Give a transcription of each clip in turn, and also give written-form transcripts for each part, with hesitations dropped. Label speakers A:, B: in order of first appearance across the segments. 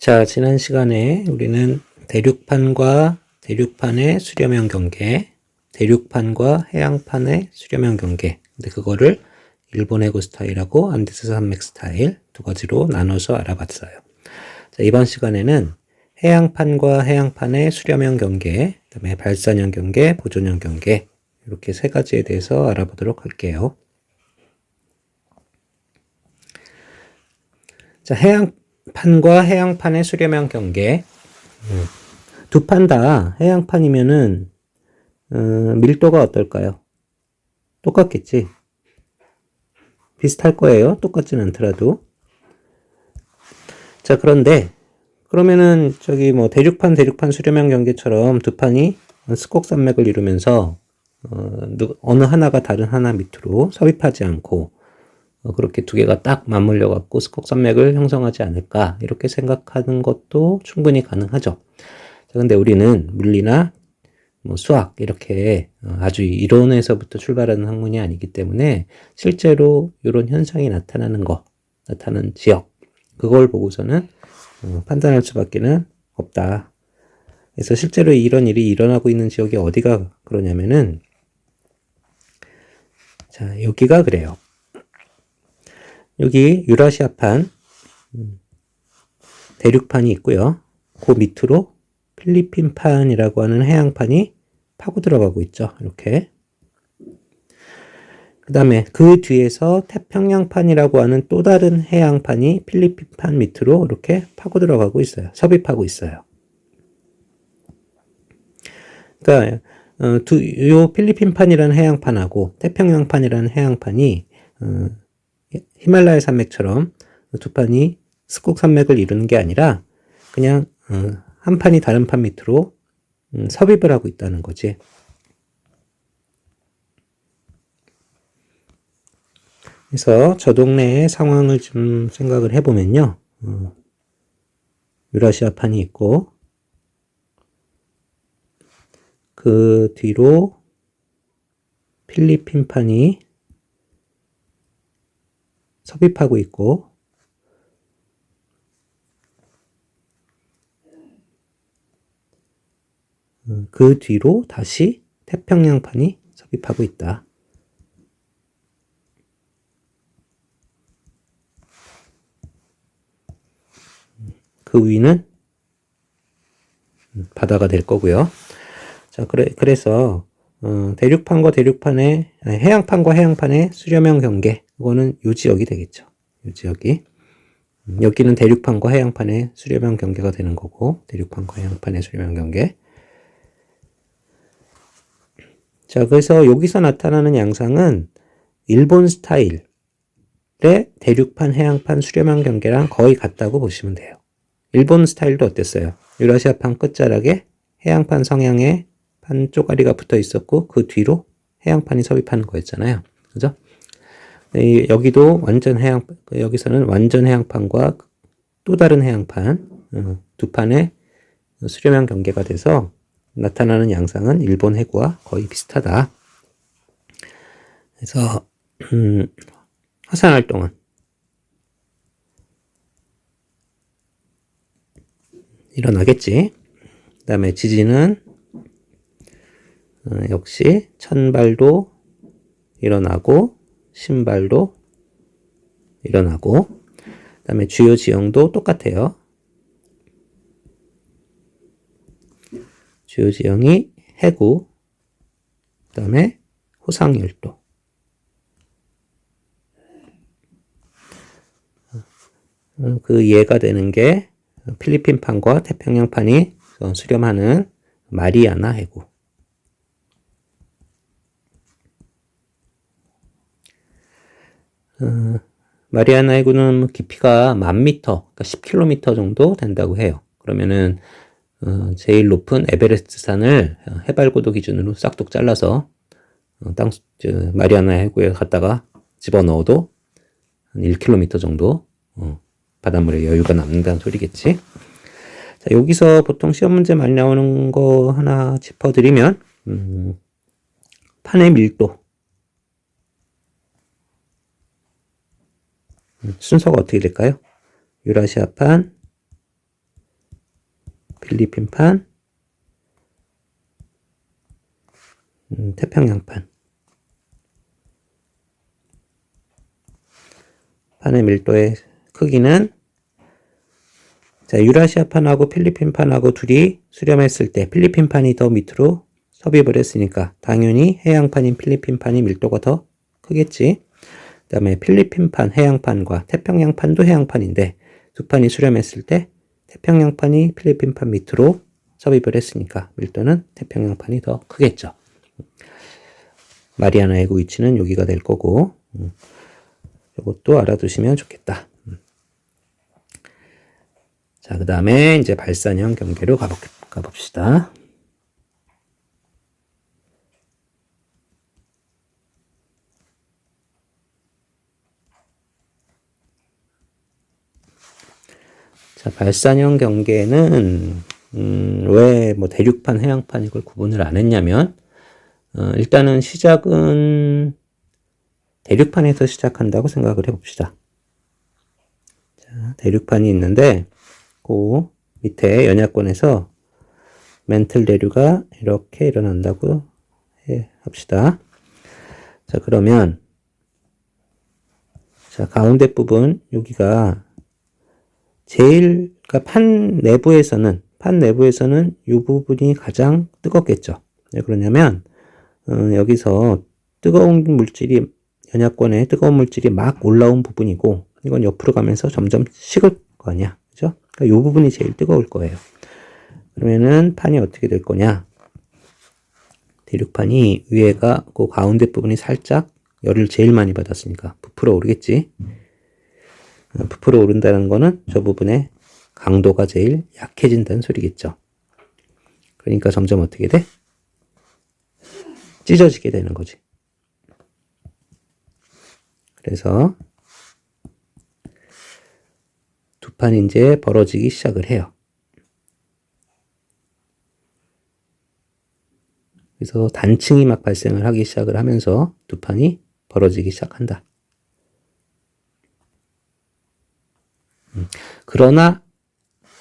A: 자, 지난 시간에 우리는 대륙판과 대륙판의 수렴형 경계, 대륙판과 해양판의 수렴형 경계, 근데 그거를 일본 해구 스타일하고 안데스 산맥 스타일 두 가지로 나눠서 알아봤어요. 자, 이번 시간에는 해양판과 해양판의 수렴형 경계, 그다음에 발산형 경계, 보존형 경계 이렇게 세 가지에 대해서 알아보도록 할게요. 자, 해양판과 해양판의 수렴형 경계. 두 판 다 해양판이면은 밀도가 어떨까요? 똑같겠지. 비슷할 거예요. 똑같진 않더라도. 자, 그런데 그러면은 대륙판 수렴형 경계처럼 두 판이 스콕산맥을 이루면서 어느 하나가 다른 하나 밑으로 섭입하지 않고 그렇게 두 개가 딱 맞물려 갖고 스콕산맥을 형성하지 않을까 이렇게 생각하는 것도 충분히 가능하죠. 자, 근데 우리는 물리나 수학 이렇게 아주 이론에서부터 출발하는 학문이 아니기 때문에 실제로 이런 현상이 나타나는 지역 그걸 보고서는 판단할 수밖에는 없다. 그래서 실제로 이런 일이 일어나고 있는 지역이 어디가 그러냐면은 자, 여기가 그래요. 여기 유라시아판 대륙판이 있고요. 그 밑으로 필리핀판이라고 하는 해양판이 파고 들어가고 있죠. 이렇게. 그 다음에 그 뒤에서 태평양판이라고 하는 또 다른 해양판이 필리핀판 밑으로 이렇게 파고 들어가고 있어요. 섭입하고 있어요. 그러니까 요 필리핀판이라는 해양판하고 태평양판이라는 해양판이 히말라야 산맥처럼 두 판이 스콕 산맥을 이루는 게 아니라 그냥 한 판이 다른 판 밑으로 섭입을 하고 있다는 거지. 그래서 저 동네의 상황을 좀 생각을 해보면요. 유라시아판이 있고 그 뒤로 필리핀판이 섭입하고 있고 그 뒤로 다시 태평양판이 섭입하고 있다. 그 위는 바다가 될 거고요. 자, 그래서 해양판과 해양판의 수렴형 경계, 그거는 요 지역이 되겠죠. 요 지역이. 여기는 대륙판과 해양판의 수렴형 경계가 되는 거고, 대륙판과 해양판의 수렴형 경계. 자, 그래서 여기서 나타나는 양상은 일본 스타일의 대륙판, 해양판 수렴형 경계랑 거의 같다고 보시면 돼요. 일본 스타일도 어땠어요? 유라시아판 끝자락에 해양판 성향의 판 쪼가리가 붙어 있었고 그 뒤로 해양판이 섭입하는 거였잖아요. 그죠? 여기서는 완전 해양판과 또 다른 해양판 두 판의 수렴형 경계가 돼서 나타나는 양상은 일본 해구와 거의 비슷하다. 그래서 화산 활동은 일어나겠지. 그 다음에 지진은 역시 천발도 일어나고 신발도 일어나고 그 다음에 주요 지형도 똑같아요. 주요 지형이 해구 그 다음에 호상열도 그 예가 되는 게 필리핀판과 태평양판이 수렴하는 마리아나 해구. 마리아나 해구는 깊이가 10,000m, 그러니까 10km 정도 된다고 해요. 그러면은 제일 높은 에베레스트 산을 해발고도 기준으로 싹둑 잘라서 마리아나 해구에 갖다가 집어넣어도 한 1km 정도 바닷물에 여유가 남는다는 소리겠지. 자, 여기서 보통 시험 문제 많이 나오는 거 하나 짚어드리면 판의 밀도 순서가 어떻게 될까요? 유라시아판, 필리핀판, 태평양판. 판의 밀도의 크기는 자, 유라시아판하고 필리핀판하고 둘이 수렴했을 때 필리핀판이 더 밑으로 섭입을 했으니까 당연히 해양판인 필리핀판이 밀도가 더 크겠지. 그 다음에 필리핀판 해양판과 태평양판도 해양판인데 두 판이 수렴했을 때 태평양판이 필리핀판 밑으로 섭입을 했으니까 밀도는 태평양판이 더 크겠죠. 마리아나 해구 위치는 여기가 될 거고 이것도 알아두시면 좋겠다. 자, 그 다음에 이제 발산형 경계로 가봅시다. 자, 발산형 경계는 왜 뭐 대륙판, 해양판 이걸 구분을 안 했냐면 일단은 시작은 대륙판에서 시작한다고 생각을 해봅시다. 자, 대륙판이 있는데 그 밑에 연야권에서 멘틀 대류가 이렇게 일어난다고 합시다. 자, 그러면 자, 가운데 부분 여기가 제일 그러니까 판 내부에서는 이 부분이 가장 뜨겁겠죠. 왜 그러냐면 여기서 뜨거운 물질이 연야권에 뜨거운 물질이 막 올라온 부분이고 이건 옆으로 가면서 점점 식을 거 아니야. 그죠? 그러니까 이 부분이 제일 뜨거울 거예요. 그러면은 판이 어떻게 될 거냐? 대륙판이 위에가 그 가운데 부분이 살짝 열을 제일 많이 받았으니까 부풀어 오르겠지. 부풀어 오른다는 거는 저 부분의 강도가 제일 약해진다는 소리겠죠. 그러니까 점점 어떻게 돼? 찢어지게 되는 거지. 그래서 두 판이 이제 벌어지기 시작을 해요. 그래서 단층이 막 발생을 하기 시작을 하면서 두 판이 벌어지기 시작한다. 그러나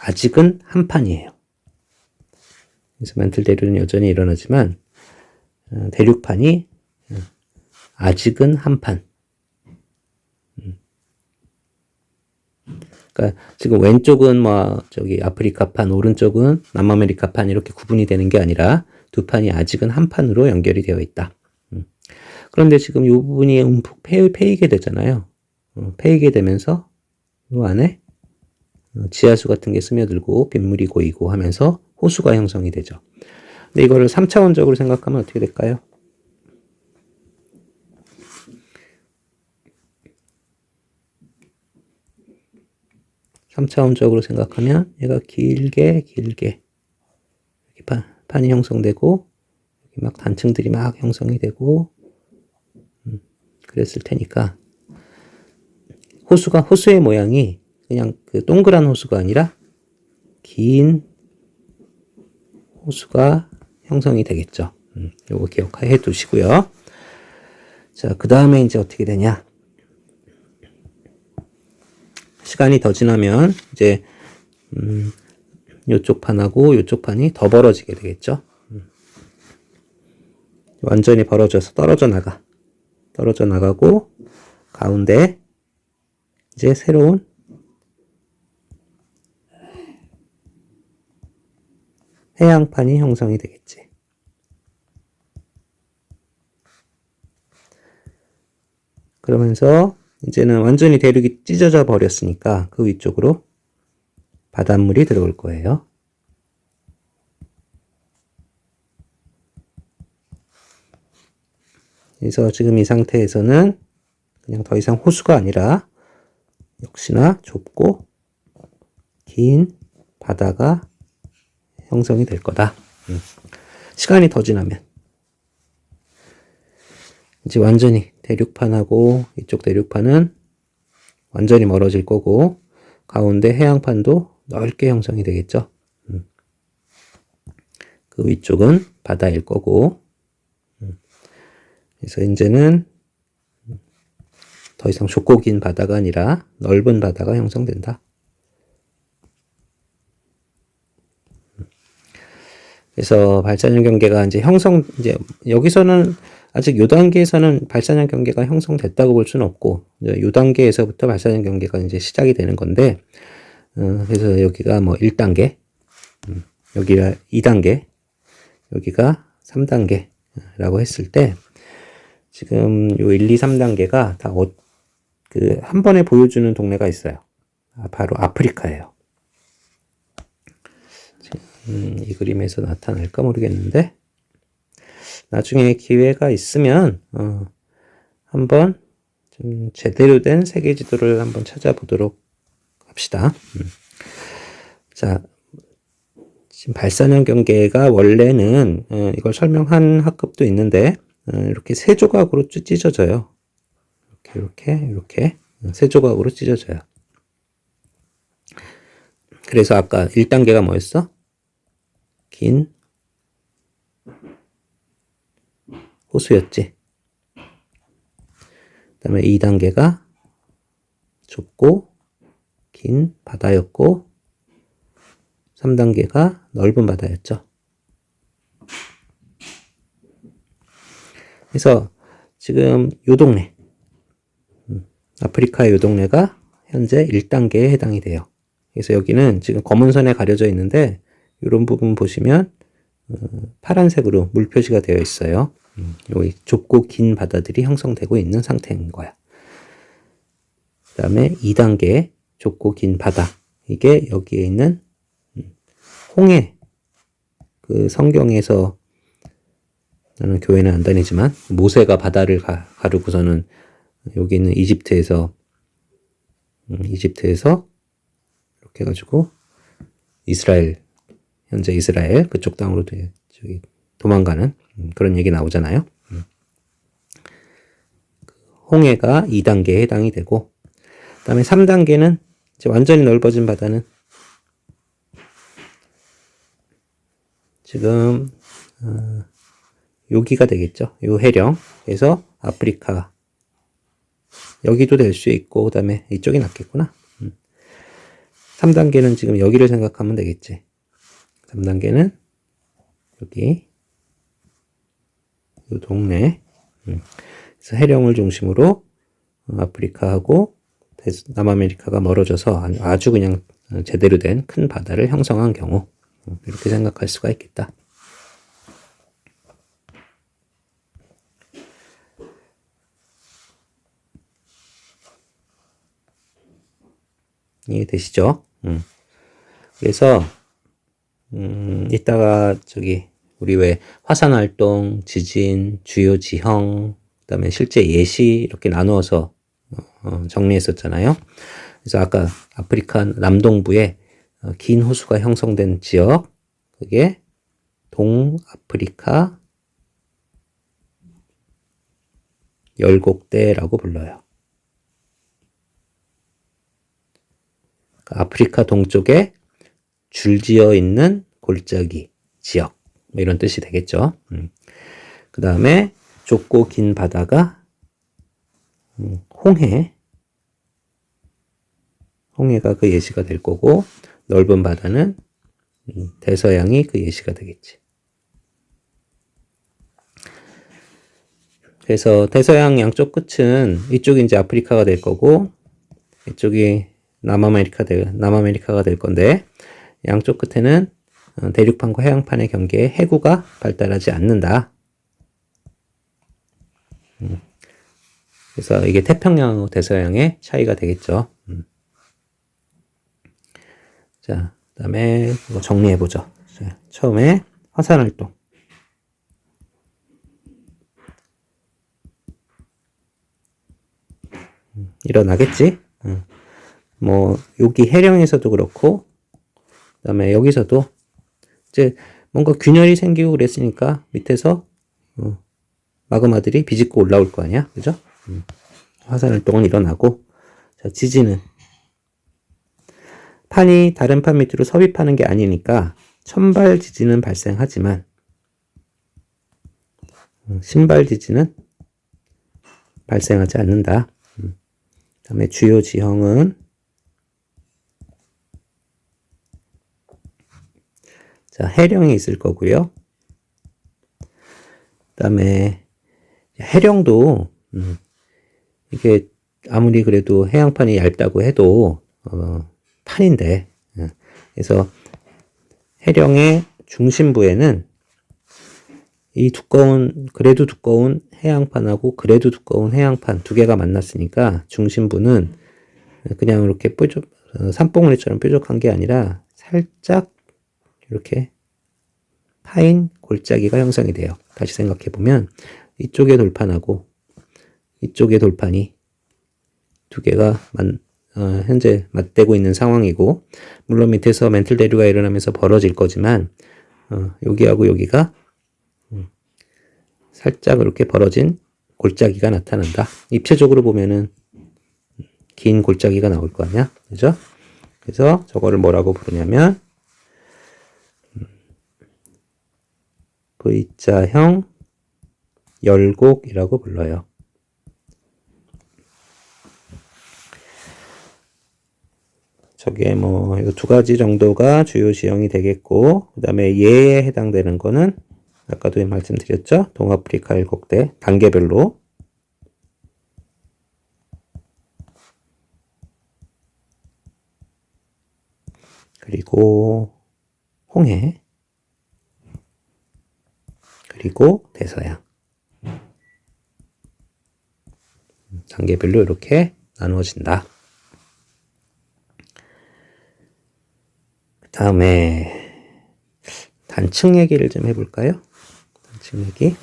A: 아직은 한 판이에요. 그래서 멘틀 대류는 여전히 일어나지만 대륙판이 아직은 한 판. 그러니까 지금 왼쪽은 뭐 저기 아프리카판, 오른쪽은 남아메리카판 이렇게 구분이 되는 게 아니라 두 판이 아직은 한 판으로 연결이 되어 있다. 그런데 지금 이 부분이 움푹 패이게 되잖아요. 패이게 되면서 이 안에 지하수 같은 게 스며들고 빗물이 고이고 하면서 호수가 형성이 되죠. 근데 이거를 3차원적으로 생각하면 어떻게 될까요? (3차원적으로) 생각하면 얘가 길게 이렇게 판이 형성되고 여기 막 단층들이 막 형성이 되고 그랬을 테니까 호수의 모양이 그냥 그 동그란 호수가 아니라 긴 호수가 형성이 되겠죠. 요거 기억해 두시고요. 자, 그 다음에 이제 어떻게 되냐? 시간이 더 지나면 이제 요쪽 판하고 요쪽 판이 더 벌어지게 되겠죠. 완전히 벌어져서 떨어져 나가고 가운데 이제 새로운 해양판이 형성이 되겠지. 그러면서 이제는 완전히 대륙이 찢어져 버렸으니까 그 위쪽으로 바닷물이 들어올 거예요. 그래서 지금 이 상태에서는 그냥 더 이상 호수가 아니라 역시나 좁고 긴 바다가 형성이 될 거다. 시간이 더 지나면 이제 완전히 대륙판하고 이쪽 대륙판은 완전히 멀어질 거고 가운데 해양판도 넓게 형성이 되겠죠. 그 위쪽은 바다일 거고 그래서 이제는 더 이상 좁고 긴 바다가 아니라 넓은 바다가 형성된다. 그래서 발산형 경계가 이제 이제 여기서는 아직 요 단계에서는 발산형 경계가 형성됐다고 볼 수는 없고, 요 단계에서부터 발산형 경계가 이제 시작이 되는 건데, 그래서 여기가 뭐 1단계, 여기가 2단계, 여기가 3단계라고 했을 때, 지금 요 1, 2, 3단계가 다 한 번에 보여주는 동네가 있어요. 바로 아프리카예요. 이 그림에서 나타날까 모르겠는데, 나중에 기회가 있으면 한번 좀 제대로 된 세계 지도를 한번 찾아보도록 합시다. 자, 지금 발산형 경계가 원래는 이걸 설명한 학급도 있는데 이렇게 세 조각으로 찢어져요. 이렇게 세 조각으로 찢어져요. 그래서 아까 1단계가 뭐였어? 긴 호수였지. 그 다음에 2단계가 좁고 긴 바다였고 3단계가 넓은 바다였죠. 그래서 지금 요 동네, 아프리카의 요 동네가 현재 1단계에 해당이 돼요. 그래서 여기는 지금 검은 선에 가려져 있는데 이런 부분 보시면 파란색으로 물 표시가 되어 있어요. 여기 좁고 긴 바다들이 형성되고 있는 상태인 거야. 그 다음에 2단계 좁고 긴 바다, 이게 여기에 있는 홍해, 그 성경에서, 나는 교회는 안 다니지만 모세가 바다를 가르고서는 여기 있는 이집트에서 이렇게 해가지고 현재 이스라엘 그쪽 땅으로 저기 도망가는 그런 얘기 나오잖아요. 홍해가 2단계에 해당이 되고, 그 다음에 3단계는 이제 완전히 넓어진 바다는 지금 여기가 되겠죠. 요 해령에서 아프리카, 여기도 될 수 있고, 그 다음에 이쪽이 낫겠구나. 3단계는 지금 여기를 생각하면 되겠지. 3단계는 여기 요 동네, 그래서 해령을 중심으로 아프리카하고 남아메리카가 멀어져서 아주 그냥 제대로 된 큰 바다를 형성한 경우, 이렇게 생각할 수가 있겠다. 이해되시죠? 그래서 이따가 우리 왜 화산 활동, 지진, 주요 지형, 그다음에 실제 예시 이렇게 나누어서 정리했었잖아요. 그래서 아까 아프리카 남동부에 긴 호수가 형성된 지역, 그게 동아프리카 열곡대라고 불러요. 아프리카 동쪽에 줄지어 있는 골짜기 지역, 뭐 이런 뜻이 되겠죠. 그 다음에 좁고 긴 바다가 홍해가 그 예시가 될 거고, 넓은 바다는 대서양이 그 예시가 되겠지. 그래서 대서양 양쪽 끝은 이쪽이 이제 아프리카가 될 거고, 이쪽이 남아메리카가 될 건데, 양쪽 끝에는 대륙판과 해양판의 경계에 해구가 발달하지 않는다. 그래서 이게 태평양하고 대서양의 차이가 되겠죠. 자, 그 다음에 이거 정리해보죠. 자, 처음에 화산활동. 일어나겠지? 뭐, 여기 해령에서도 그렇고, 그 다음에 여기서도 이제 뭔가 균열이 생기고 그랬으니까 밑에서 마그마들이 비집고 올라올 거 아니야? 그죠? 화산활동은 일어나고, 자, 지진은 판이 다른 판 밑으로 섭입하는 게 아니니까 천발 지진은 발생하지만 신발 지진은 발생하지 않는다. 그 다음에 주요 지형은 자, 해령이 있을 거고요. 그다음에 해령도 이게 아무리 그래도 해양판이 얇다고 해도 판인데, 그래서 해령의 중심부에는 이 그래도 두꺼운 해양판하고 그래도 두꺼운 해양판 두 개가 만났으니까 중심부는 그냥 이렇게 산봉우리처럼 뾰족한 게 아니라 살짝 이렇게 파인 골짜기가 형성이 돼요. 다시 생각해 보면 이쪽의 돌판하고 이쪽의 돌판이 두 개가 현재 맞대고 있는 상황이고, 물론 밑에서 멘틀 대류가 일어나면서 벌어질 거지만 여기하고 여기가 살짝 이렇게 벌어진 골짜기가 나타난다. 입체적으로 보면은 긴 골짜기가 나올 거 아니야, 그죠? 그래서 저거를 뭐라고 부르냐면 V자형 열곡이라고 불러요. 저게 뭐, 이 두 가지 정도가 주요 지형이 되겠고, 그 다음에 얘에 해당되는 거는, 아까도 말씀드렸죠? 동아프리카 일곡대, 단계별로. 그리고, 홍해. 그리고 대서양. 단계별로 이렇게 나누어진다. 그 다음에 단층 얘기를 좀 해볼까요? 단층 얘기.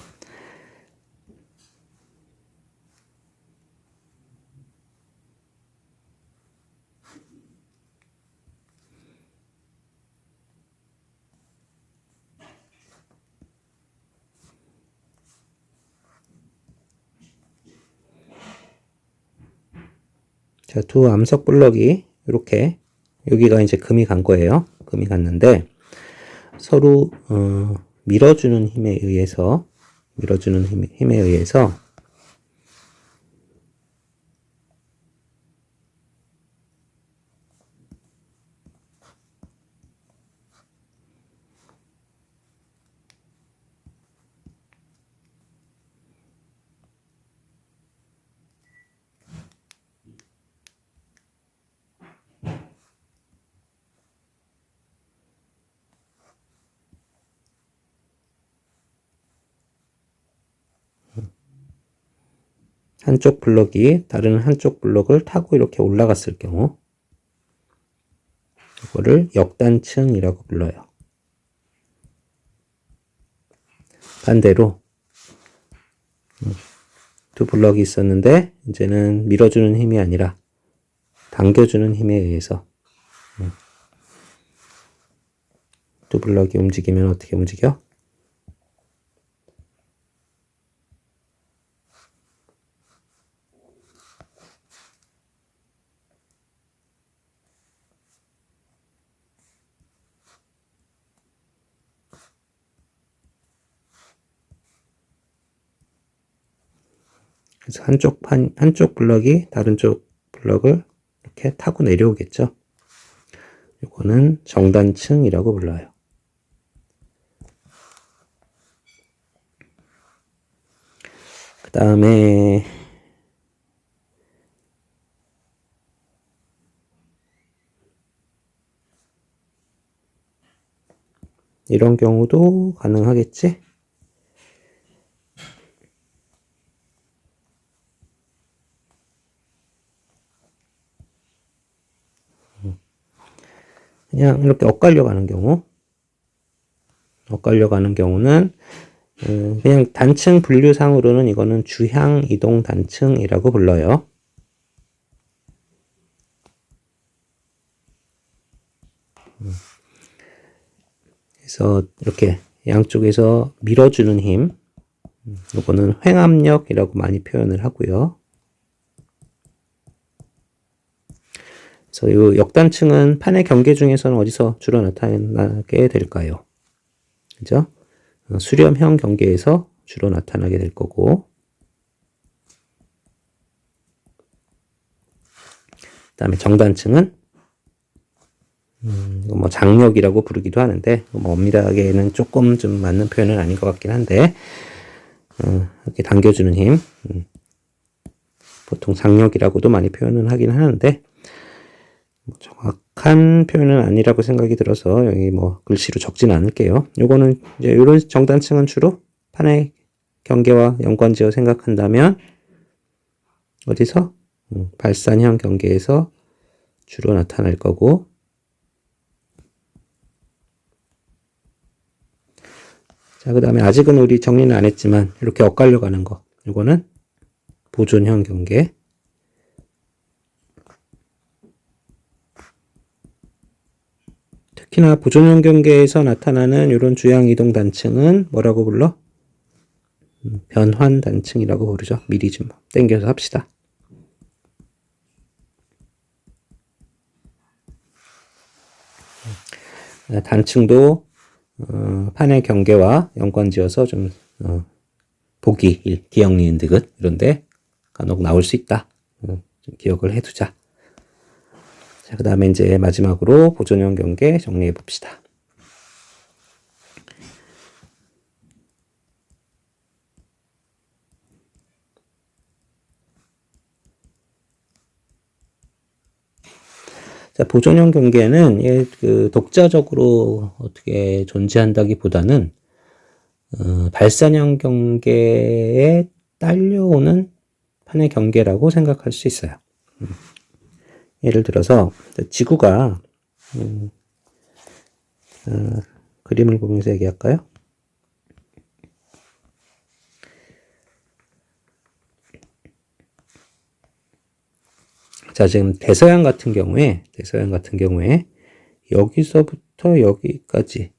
A: 자, 두 암석 블럭이 이렇게, 여기가 이제 금이 간 거예요. 금이 갔는데 서로 밀어주는 힘에 의해서 한쪽 블럭이 다른 한쪽 블럭을 타고 이렇게 올라갔을 경우, 이거를 역단층이라고 불러요. 반대로 두 블럭이 있었는데 이제는 밀어주는 힘이 아니라 당겨주는 힘에 의해서 두 블럭이 움직이면 어떻게 움직여? 그래서 한쪽 블럭이 다른 쪽 블럭을 이렇게 타고 내려오겠죠. 이거는 정단층이라고 불러요. 그 다음에 이런 경우도 가능하겠지? 그냥 이렇게 엇갈려 가는 경우는 그냥 단층 분류상으로는 이거는 주향 이동 단층이라고 불러요. 그래서 이렇게 양쪽에서 밀어주는 힘, 이거는 횡압력이라고 많이 표현을 하고요. 그래서 이 역단층은 판의 경계 중에서는 어디서 주로 나타나게 될까요? 그죠? 수렴형 경계에서 주로 나타나게 될 거고, 그 다음에 정단층은 이거 뭐 장력이라고 부르기도 하는데, 뭐 엄밀하게는 조금 좀 맞는 표현은 아닌 것 같긴 한데, 이렇게 당겨주는 힘, 보통 장력이라고도 많이 표현은 하긴 하는데, 뭐 정확한 표현은 아니라고 생각이 들어서 여기 뭐 글씨로 적진 않을게요. 요거는 이제 이런 정단층은 주로 판의 경계와 연관지어 생각한다면 어디서? 발산형 경계에서 주로 나타날 거고, 자, 그 다음에 아직은 우리 정리는 안 했지만 이렇게 엇갈려 가는 거, 요거는 보존형 경계. 특히나 보존형 경계에서 나타나는 이런 주양 이동 단층은 뭐라고 불러? 변환 단층이라고 부르죠. 미리 좀 땡겨서 합시다. 단층도 판의 경계와 연관지어서 좀 보기, 기역, 니은, 디귿 이런데 간혹 나올 수 있다. 좀 기억을 해두자. 자, 그 다음에 이제 마지막으로 보존형 경계 정리해 봅시다. 자, 보존형 경계는 그 독자적으로 어떻게 존재한다기보다는 발산형 경계에 딸려오는 판의 경계라고 생각할 수 있어요. 예를 들어서 지구가 그림을 보면서 얘기할까요? 자, 지금 대서양 같은 경우에 여기서부터 여기까지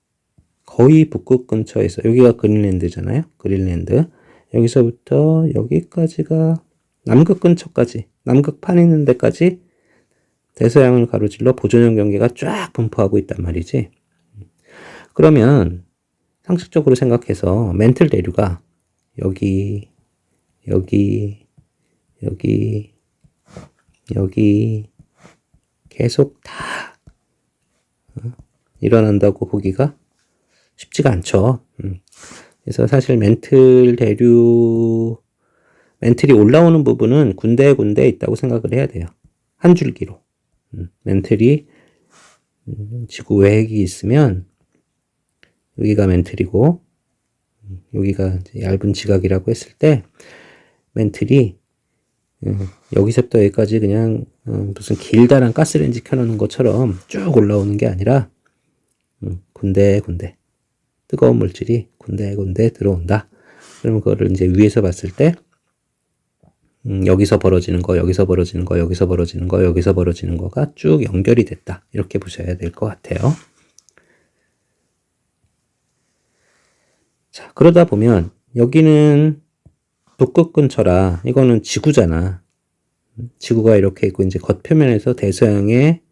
A: 거의 북극 근처에서, 여기가 그린랜드잖아요. 그린랜드. 여기서부터 여기까지가 남극 근처까지, 남극판 있는 데까지 대서양을 가로질러 보존형 경계가 쫙 분포하고 있단 말이지. 그러면 상식적으로 생각해서 멘틀 대류가 여기, 여기, 여기, 여기 계속 다 일어난다고 보기가 쉽지가 않죠. 그래서 사실 멘틀이 올라오는 부분은 군데군데 있다고 생각을 해야 돼요. 한 줄기로. 멘틀이 지구 외핵이 있으면 여기가 멘틀이고 여기가 얇은 지각이라고 했을 때 멘틀이 여기서부터 여기까지 그냥 무슨 길다란 가스레인지 켜놓는 것처럼 쭉 올라오는 게 아니라 군데군데 뜨거운 물질이 군데군데 들어온다. 그러면 그거를 이제 위에서 봤을 때 여기서 벌어지는 거, 여기서 벌어지는 거, 여기서 벌어지는 거, 여기서 벌어지는 거가 쭉 연결이 됐다. 이렇게 보셔야 될 것 같아요. 자, 그러다 보면 여기는 북극 근처라 이거는 지구잖아. 지구가 이렇게 있고 이제 겉표면에서 대서양의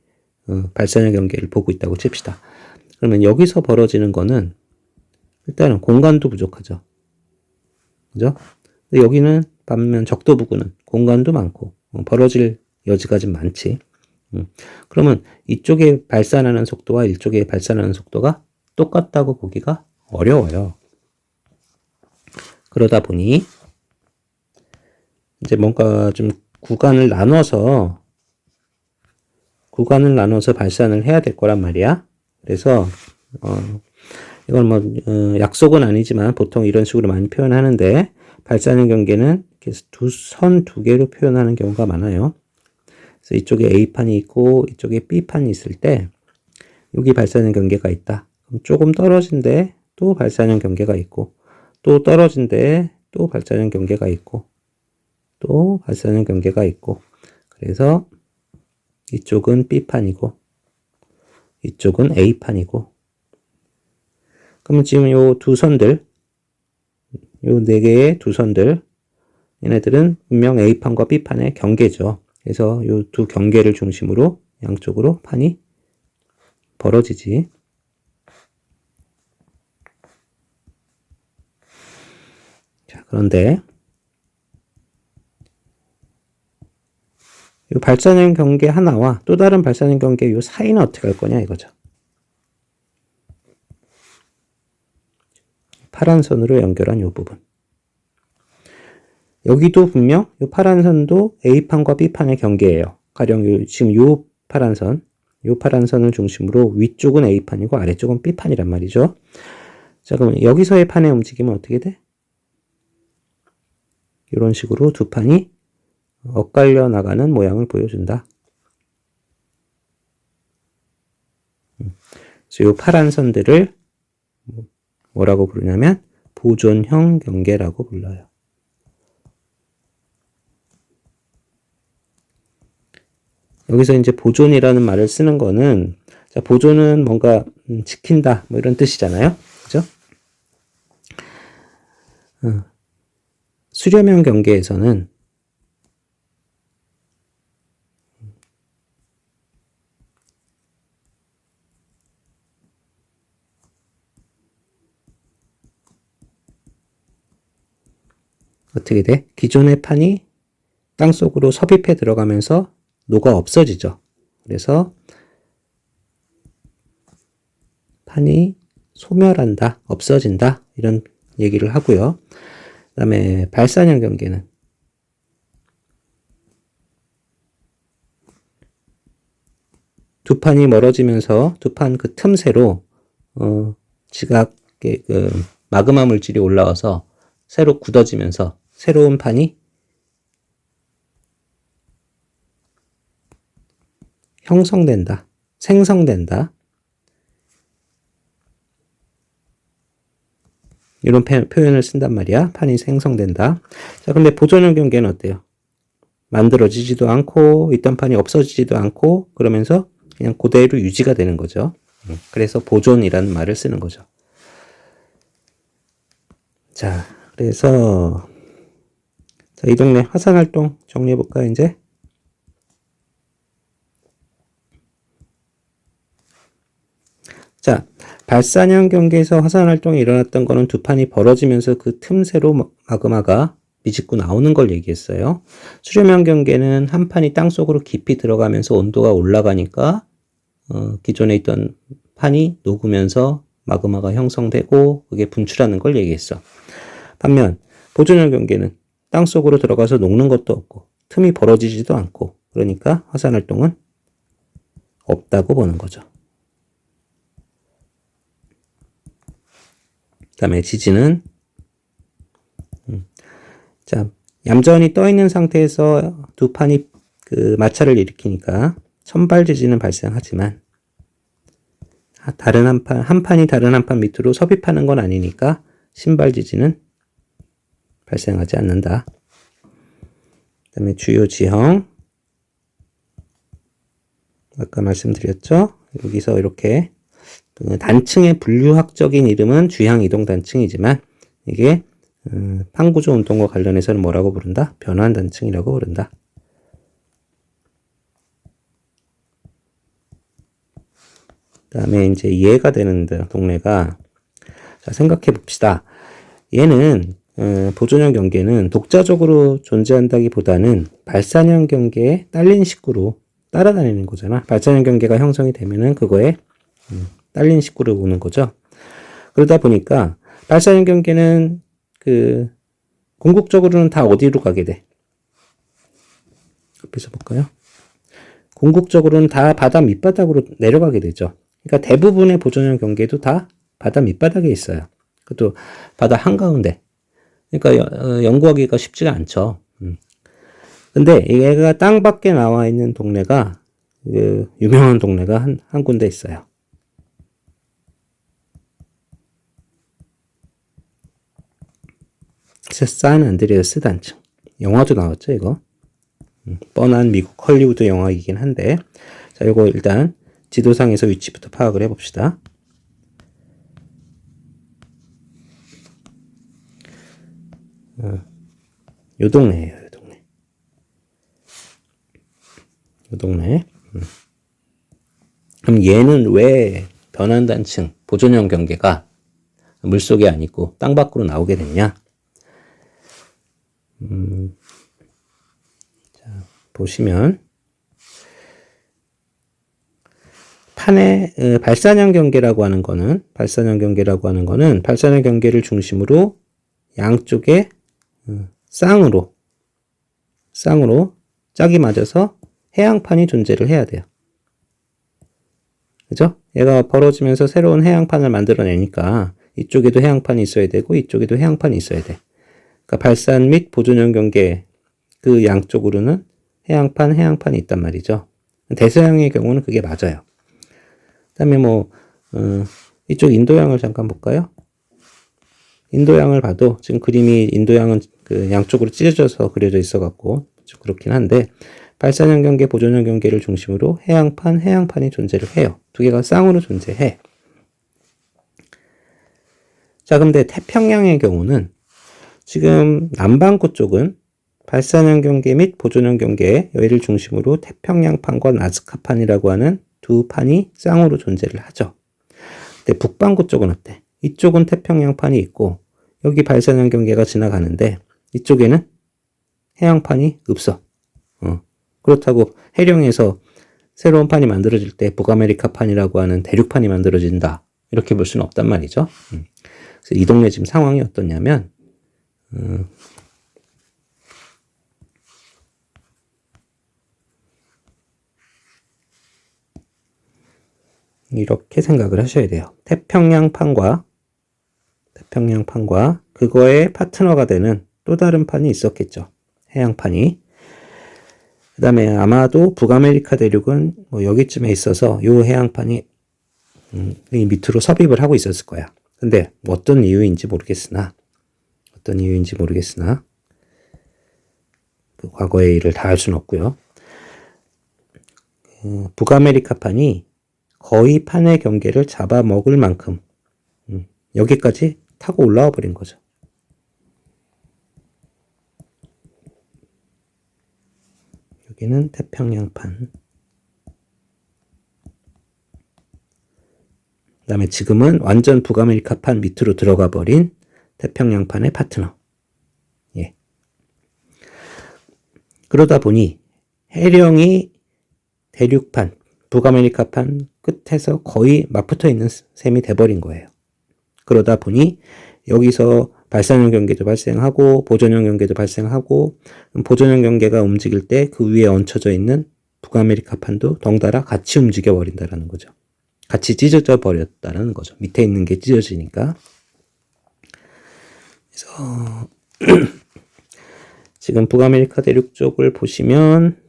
A: 발산형 경계를 보고 있다고 칩시다. 그러면 여기서 벌어지는 거는 일단은 공간도 부족하죠. 그죠? 근데 여기는 반면 적도 부근은 공간도 많고 벌어질 여지가 좀 많지. 그러면 이쪽에 발산하는 속도와 이쪽에 발산하는 속도가 똑같다고 보기가 어려워요. 그러다 보니 이제 뭔가 좀 구간을 나눠서 발산을 해야 될 거란 말이야. 그래서 이건 뭐 약속은 아니지만 보통 이런 식으로 많이 표현하는데 발산형 경계는 선 두 개로 표현하는 경우가 많아요. 그래서 이쪽에 A판이 있고 이쪽에 B판이 있을 때 여기 발산형 경계가 있다. 그럼 조금 떨어진 데 또 발산형 경계가 있고 또 떨어진 데 또 발산형 경계가 있고 또 발산형 경계가 있고 그래서 이쪽은 B판이고 이쪽은 A판이고 그러면 지금 요 두 선들 요 네 개의 두 선들 얘네들은 분명 A판과 B판의 경계죠. 그래서 요 두 경계를 중심으로 양쪽으로 판이 벌어지지. 자, 그런데 이 발산형 경계 하나와 또 다른 발산형 경계 이 사이는 어떻게 할 거냐 이거죠. 파란 선으로 연결한 이 부분. 여기도 분명 이 파란 선도 A판과 B판의 경계예요. 가령 지금 이 파란 선을 중심으로 위쪽은 A판이고 아래쪽은 B판이란 말이죠. 자, 그럼 여기서의 판의 움직임은 어떻게 돼? 이런 식으로 두 판이 엇갈려 나가는 모양을 보여준다. 그래서 이 파란 선들을 뭐라고 부르냐면 보존형 경계라고 불러요. 여기서 이제 보존이라는 말을 쓰는 거는, 자, 보존은 뭔가 지킨다 뭐 이런 뜻이잖아요. 그죠? 수렴형 경계에서는 어떻게 돼? 기존의 판이 땅속으로 섭입해 들어가면서 노가 없어지죠. 그래서 판이 소멸한다, 없어진다 이런 얘기를 하고요. 그 다음에 발산형 경계는 두 판이 멀어지면서 두 판 그 틈새로 지각의 그 마그마 물질이 올라와서 새로 굳어지면서 새로운 판이 형성된다, 생성된다. 이런 표현을 쓴단 말이야. 판이 생성된다. 자, 근데 보존형 경계는 어때요? 만들어지지도 않고 있던 판이 없어지지도 않고 그러면서 그냥 그대로 유지가 되는 거죠. 그래서 보존이라는 말을 쓰는 거죠. 자, 그래서 자, 이 동네 화산활동 정리해볼까요, 이제? 자, 발산형 경계에서 화산활동이 일어났던 거는 두 판이 벌어지면서 그 틈새로 마그마가 비집고 나오는 걸 얘기했어요. 수렴형 경계는 한 판이 땅속으로 깊이 들어가면서 온도가 올라가니까 기존에 있던 판이 녹으면서 마그마가 형성되고 그게 분출하는 걸 얘기했어. 반면 보존형 경계는 땅속으로 들어가서 녹는 것도 없고 틈이 벌어지지도 않고 그러니까 화산활동은 없다고 보는 거죠. 그 다음에 지진은 자, 얌전히 떠 있는 상태에서 두 판이 그 마찰을 일으키니까 천발 지진은 발생하지만 다른 한 판이 다른 한 판 밑으로 섭입하는 건 아니니까 신발 지진은 발생하지 않는다. 그 다음에 주요 지형 아까 말씀드렸죠. 여기서 이렇게 단층의 분류학적인 이름은 주향이동 단층이지만 이게 판구조 운동과 관련해서는 뭐라고 부른다? 변환 단층이라고 부른다. 그 다음에 이제 이해가 되는 동네가 자, 생각해 봅시다. 얘는 보존형 경계는 독자적으로 존재한다기보다는 발산형 경계에 딸린 식구로 따라다니는 거잖아. 발산형 경계가 형성이 되면은 그거에 딸린 식구를 보는 거죠. 그러다 보니까 발산형 경계는 그 궁극적으로는 다 어디로 가게 돼? 옆에서 볼까요? 궁극적으로는 다 바다 밑바닥으로 내려가게 되죠. 그러니까 대부분의 보존형 경계도 다 바다 밑바닥에 있어요. 그것도 바다 한가운데. 그러니까 연구하기가 쉽지가 않죠. 근데 얘가 땅 밖에 나와 있는 동네가 그 유명한 동네가 한 군데 있어요. 산 안드레아스 단층. 영화도 나왔죠, 이거. 뻔한 미국 헐리우드 영화이긴 한데. 자, 이거 일단 지도상에서 위치부터 파악을 해봅시다. 요 동네예요, 요 동네. 요 동네. 그럼 얘는 왜 변환단층, 보존형 경계가 물속이 아니고 땅 밖으로 나오게 됐냐? 자, 보시면 판의 발산형 경계라고 하는 거는 발산형 경계를 중심으로 양쪽에 쌍으로 짝이 맞아서 해양판이 존재를 해야 돼요. 그죠? 얘가 벌어지면서 새로운 해양판을 만들어내니까 이쪽에도 해양판이 있어야 되고 이쪽에도 해양판이 있어야 돼. 그러니까 발산 및 보존형 경계 그 양쪽으로는 해양판이 있단 말이죠. 대서양의 경우는 그게 맞아요. 그 다음에 이쪽 인도양을 잠깐 볼까요? 인도양을 봐도 지금 그림이 인도양은 그 양쪽으로 찢어져서 그려져 있어 갖고 좀 그렇긴 한데 발산형 경계, 보존형 경계를 중심으로 해양판이 존재를 해요. 두 개가 쌍으로 존재해. 자, 근데 태평양의 경우는 지금 남반구 쪽은 발산형 경계 및 보존형 경계 여기를 중심으로 태평양판과 나스카판이라고 하는 두 판이 쌍으로 존재를 하죠. 근데 북반구 쪽은 어때? 이쪽은 태평양판이 있고 여기 발산형 경계가 지나가는데 이쪽에는 해양판이 없어. 그렇다고 해령에서 새로운 판이 만들어질 때 북아메리카판이라고 하는 대륙판이 만들어진다. 이렇게 볼 수는 없단 말이죠. 그래서 이 동네 지금 상황이 어떻냐면 이렇게 생각을 하셔야 돼요. 태평양판과 그거의 파트너가 되는 또 다른 판이 있었겠죠. 해양판이. 그 다음에 아마도 북아메리카 대륙은 여기쯤에 있어서 요 해양판이 이 밑으로 섭입을 하고 있었을 거야. 근데 어떤 이유인지 모르겠으나 그 과거의 일을 다 알 수는 없고요. 북아메리카판이 거의 판의 경계를 잡아먹을 만큼 여기까지 타고 올라와 버린 거죠. 여기는 태평양판. 그 다음에 지금은 완전 북아메리카판 밑으로 들어가 버린 태평양판의 파트너. 예. 그러다 보니 해령이 대륙판, 북아메리카판 끝에서 거의 맞붙어 있는 셈이 돼버린 거예요. 그러다 보니 여기서 발산형 경계도 발생하고 보존형 경계도 발생하고 보존형 경계가 움직일 때 그 위에 얹혀져 있는 북아메리카판도 덩달아 같이 움직여 버린다라는 거죠. 같이 찢어져 버렸다라는 거죠. 밑에 있는 게 찢어지니까. 그래서 지금 북아메리카 대륙 쪽을 보시면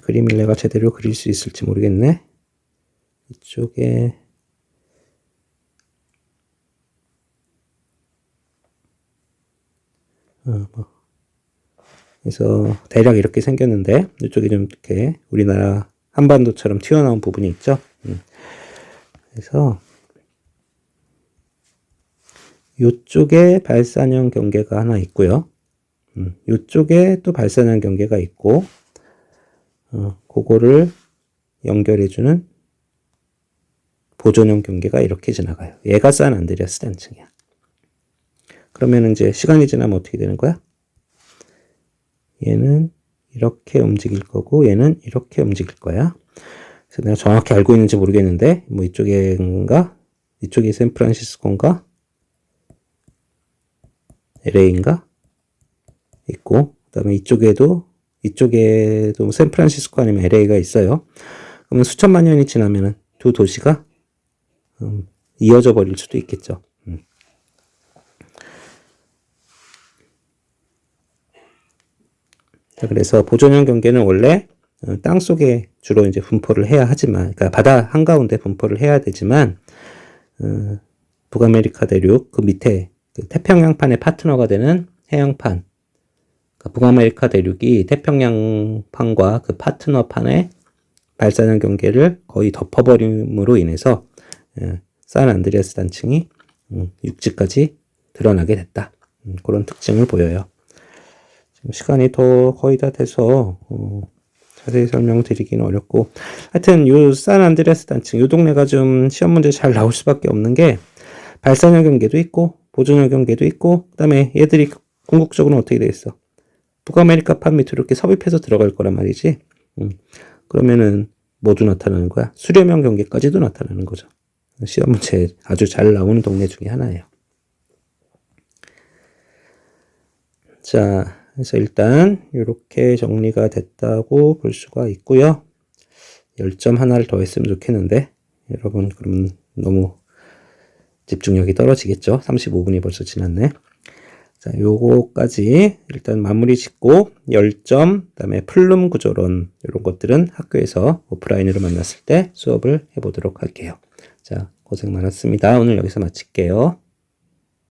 A: 그림을 내가 제대로 그릴 수 있을지 모르겠네. 이쪽에 그래서 대략 이렇게 생겼는데 이쪽에 좀 이렇게 우리나라 한반도처럼 튀어나온 부분이 있죠. 그래서 이쪽에 발산형 경계가 하나 있고요. 이쪽에 또 발산형 경계가 있고 그거를 연결해주는 보존형 경계가 이렇게 지나가요. 얘가 산 안드레아스 단층이야. 그러면 이제 시간이 지나면 어떻게 되는 거야? 얘는 이렇게 움직일 거고 얘는 이렇게 움직일 거야. 그래서 내가 정확히 알고 있는지 모르겠는데 이쪽인가? 이쪽이 샌프란시스코인가? LA인가? 있고 그 다음에 이쪽에도 샌프란시스코 아니면 LA가 있어요. 그러면 수천만 년이 지나면은 두 도시가 이어져 버릴 수도 있겠죠. 자, 그래서 보존형 경계는 원래 땅 속에 주로 이제 분포를 해야 하지만, 그러니까 바다 한가운데 분포를 해야 되지만, 북아메리카 대륙 그 밑에 그 태평양판의 파트너가 되는 해양판, 그러니까 북아메리카 대륙이 태평양판과 그 파트너판의 발산형 경계를 거의 덮어버림으로 인해서 산 안드레아스 단층이 육지까지 드러나게 됐다. 그런 특징을 보여요. 지금 시간이 거의 다 돼서 자세히 설명드리기는 어렵고, 하여튼 요 산 안드레아스 단층, 요 동네가 좀 시험 문제 잘 나올 수밖에 없는 게 발산형 경계도 있고 보존형 경계도 있고, 그 다음에 얘들이 궁극적으로는 어떻게 돼 있어? 북아메리카판 밑으로 이렇게 섭입해서 들어갈 거란 말이지. 그러면은 뭐도 나타나는 거야? 수렴형 경계까지도 나타나는 거죠. 시험 문제 아주 잘 나오는 동네 중에 하나예요. 자, 그래서 일단 이렇게 정리가 됐다고 볼 수가 있고요. 10점 하나를 더 했으면 좋겠는데 여러분 그러면 너무 집중력이 떨어지겠죠. 35분이 벌써 지났네. 자, 요거까지 일단 마무리 짓고 10점, 그다음에 플룸 구조론 이런 것들은 학교에서 오프라인으로 만났을 때 수업을 해보도록 할게요. 자, 고생 많았습니다. 오늘 여기서 마칠게요.